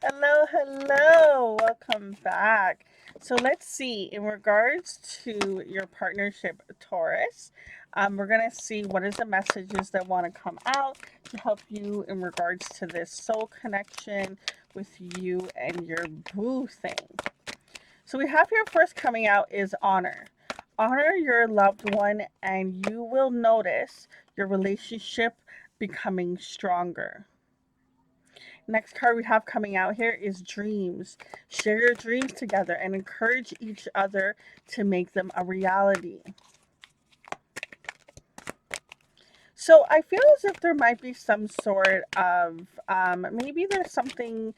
Hello, hello. Welcome back. So let's see, in regards to your partnership, Taurus, we're going to see what is the messages that want to come out to help you in regards to this soul connection with you and your boo thing. So we have here first coming out is honor. Honor your loved one, and you will notice your relationship becoming stronger. Next card we have coming out here is dreams. Share your dreams together and encourage each other to make them a reality. So I feel as if there might be some sort of maybe there's something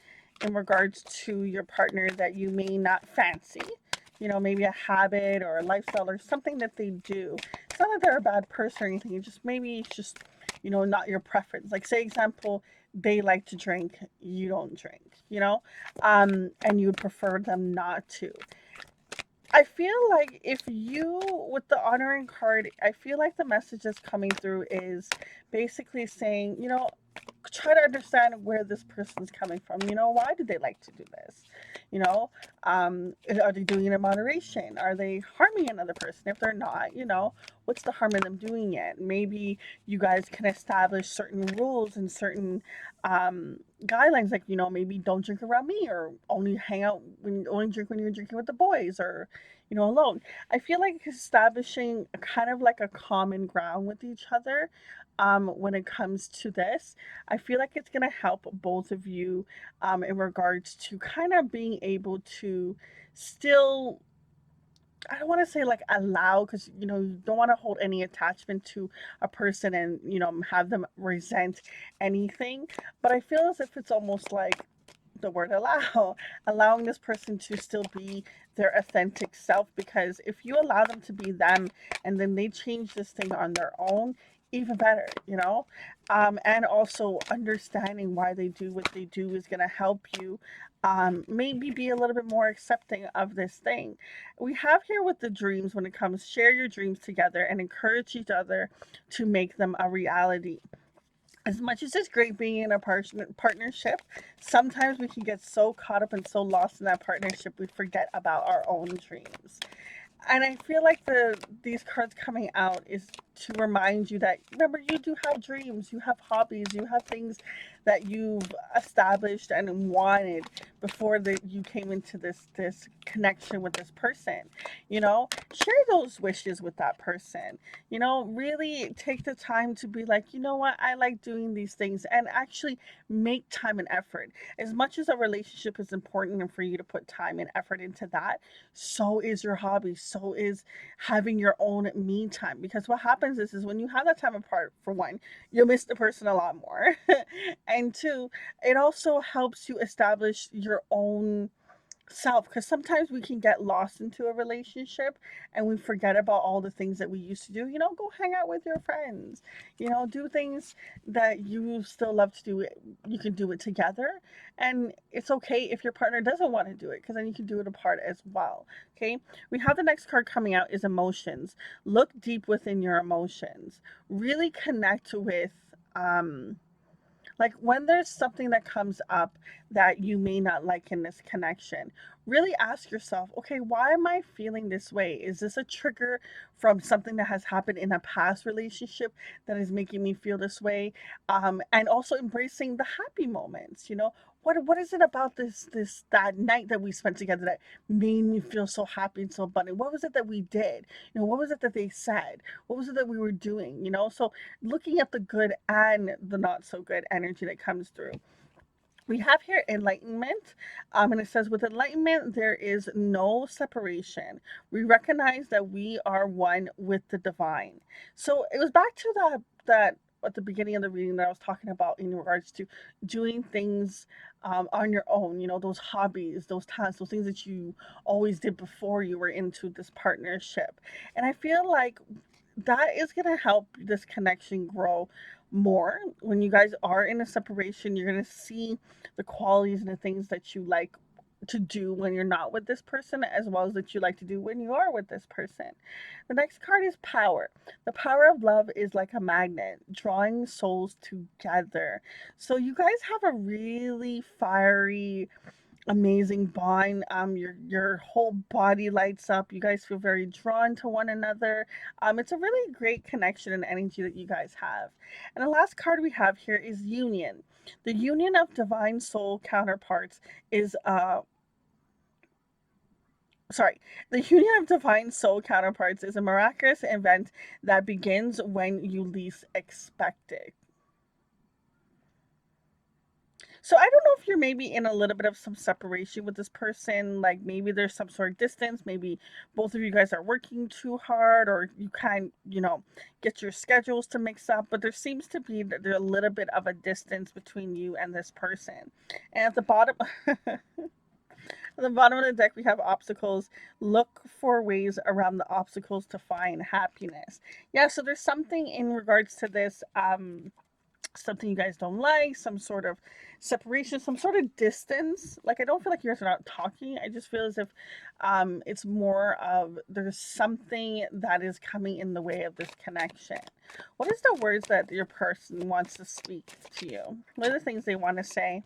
in regards to your partner that you may not fancy. You know, maybe a habit or a lifestyle or something that they do. It's not that they're a bad person or anything. It just maybe it's just, not your preference. Like say example, they like to drink, you don't drink, and you would prefer them not to. I feel like if you, with the honoring card, I feel like the message that's coming through is basically saying, try to understand where this person's coming from. Why do they like to do this? You know, are they doing it in moderation? Are they harming another person? If they're not, what's the harm in them doing it? Maybe you guys can establish certain rules and certain guidelines, like maybe don't drink around me, or only hang out when only drink when you're drinking with the boys, or alone. I feel like establishing a kind of like a common ground with each other when it comes to this. I feel like it's going to help both of you in regards to kind of being able to still, I don't want to say like allow, because you don't want to hold any attachment to a person and have them resent anything. But I feel as if it's almost like the word allow, allowing this person to still be their authentic self, because if you allow them to be them and then they change this thing on their own, even better. And also understanding why they do what they do is going to help you maybe be a little bit more accepting of this thing. We have here with the dreams, when it comes, share your dreams together and encourage each other to make them a reality. As much as it's great being in a partnership, sometimes we can get so caught up and so lost in that partnership we forget about our own dreams. And I feel like these cards coming out is to remind you that, remember, you do have dreams, you have hobbies, you have things that you've established and wanted before you came into this connection with this person. Share those wishes with that person. Really take the time to be like, what, I like doing these things, and actually make time and effort. As much as a relationship is important and for you to put time and effort into that, so is your hobby, so is having your own me time. Because what happens is when you have that time apart, for one, you'll miss the person a lot more. And two, it also helps you establish your own self, because sometimes we can get lost into a relationship and we forget about all the things that we used to do. Go hang out with your friends, do things that you still love to do. You can do it together, and it's okay if your partner doesn't want to do it, because then you can do it apart as well. Okay, we have the next card coming out is emotions. Look deep within your emotions. Really connect with like when there's something that comes up that you may not like in this connection, really ask yourself, okay, why am I feeling this way? Is this a trigger from something that has happened in a past relationship that is making me feel this way? And also embracing the happy moments. What is it about that night that we spent together that made me feel so happy and so abundant? What was it that we did? What was it that they said? What was it that we were doing? So looking at the good and the not so good energy that comes through. We have here enlightenment, and it says, with enlightenment, there is no separation. We recognize that we are one with the divine. So it was back to that at the beginning of the reading that I was talking about in regards to doing things on your own. Those hobbies, those tasks, those things that you always did before you were into this partnership. And I feel like that is going to help this connection grow more. When you guys are in a separation, you're going to see the qualities and the things that you like to do when you're not with this person, as well as that you like to do when you are with this person. The next card is power. The power of love is like a magnet, drawing souls together. So you guys have a really fiery, amazing bond. Your whole body lights up. You guys feel very drawn to one another. It's a really great connection and energy that you guys have. And the last card we have here is union. The union of divine soul counterparts is sorry, the union of divine soul counterparts is a miraculous event that begins when you least expect it. So I don't know if you're maybe in a little bit of some separation with this person, like maybe there's some sort of distance, maybe both of you guys are working too hard, or you kind, get your schedules to mix up, but there seems to be that there's a little bit of a distance between you and this person. And at the bottom at the bottom of the deck we have obstacles. Look for ways around the obstacles to find happiness. Yeah, so there's something in regards to this something you guys don't like, some sort of separation, some sort of distance. Like I don't feel like you guys are not talking. I just feel as if it's more of there's something that is coming in the way of this connection. What is the words that your person wants to speak to you? What are the things they want to say?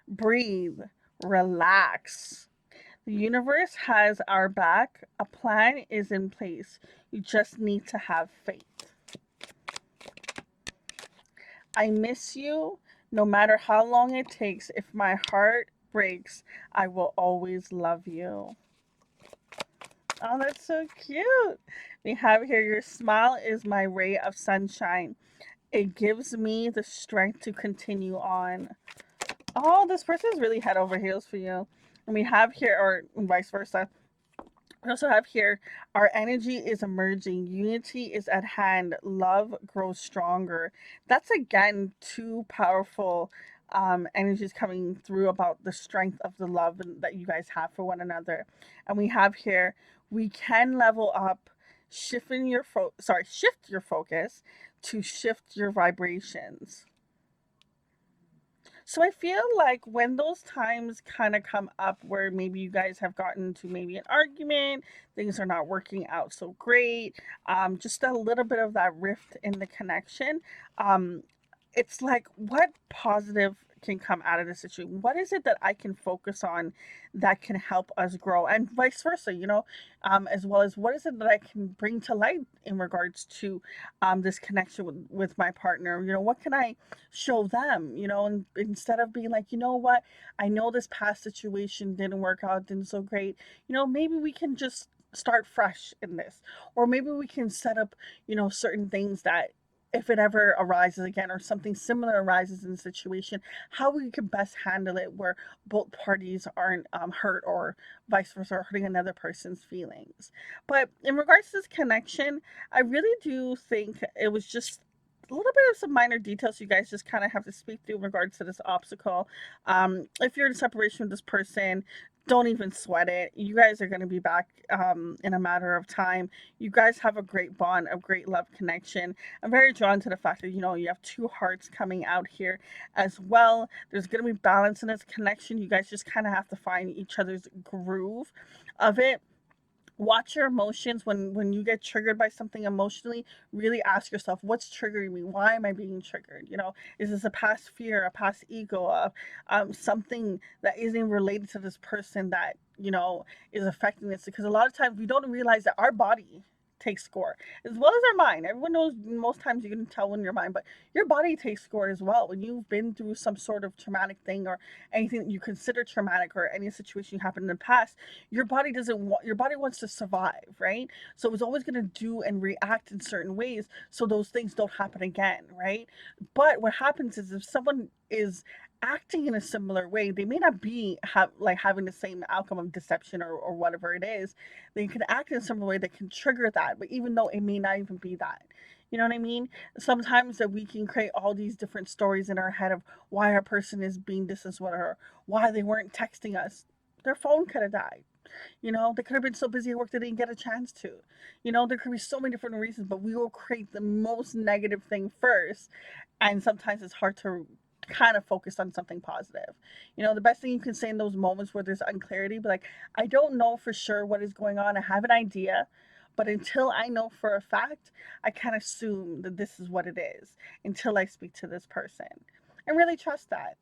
Breathe, relax. The universe has our back. A plan is in place. You just need to have faith. I miss you no matter how long it takes. If my heart breaks, I will always love you. Oh, that's so cute. We have here your smile is my ray of sunshine. It gives me the strength to continue on. Oh, this person is really head over heels for you. And we have here, or vice versa, we also have here our energy is emerging, unity is at hand, love grows stronger. That's again two powerful energies coming through about the strength of the love that you guys have for one another. And we have here we can level up, shift your focus to shift your vibrations. So I feel like when those times kind of come up where maybe you guys have gotten to maybe an argument, things are not working out so great, just a little bit of that rift in the connection, um, it's like what positive can come out of the situation? What is it that I can focus on that can help us grow, and vice versa? As well as what is it that I can bring to light in regards to this connection with my partner? What can I show them? And instead of being like, what, I know this past situation didn't work out, didn't so great. Maybe we can just start fresh in this, or maybe we can set up certain things that if it ever arises again or something similar arises in the situation, how we can best handle it where both parties aren't hurt, or vice versa, or hurting another person's feelings. But in regards to this connection, I really do think it was just a little bit of some minor details you guys just kind of have to speak through in regards to this obstacle. If you're in separation with this person, don't even sweat it. You guys are going to be back in a matter of time. You guys have a great bond, a great love connection. I'm very drawn to the fact that you have two hearts coming out here as well. There's going to be balance in this connection. You guys just kind of have to find each other's groove of it. Watch your emotions when you get triggered by something emotionally. Really ask yourself, what's triggering me? Why am I being triggered? Is this a past fear, a past ego, something that isn't related to this person that is affecting this? Because a lot of times we don't realize that our body takes score as well as our mind. Everyone knows most times you can tell when your mind, but your body takes score as well. When you've been through some sort of traumatic thing, or anything that you consider traumatic, or any situation happened in the past, your body doesn't want your body wants to survive, right? So it's always going to do and react in certain ways so those things don't happen again, right? But what happens is if someone is acting in a similar way, they may not be having the same outcome of deception, or whatever it is. They can act in a similar way that can trigger that, but even though it may not even be that. You know what I mean? Sometimes that we can create all these different stories in our head of why a person is being distance with her, why they weren't texting us. Their phone could have died. They could have been so busy at work they didn't get a chance to. There could be so many different reasons, but we will create the most negative thing first. And sometimes it's hard to kind of focused on something positive. The best thing you can say in those moments where there's unclarity, but like, I don't know for sure what is going on. I have an idea, but until I know for a fact, I can't assume that this is what it is until I speak to this person and really trust that.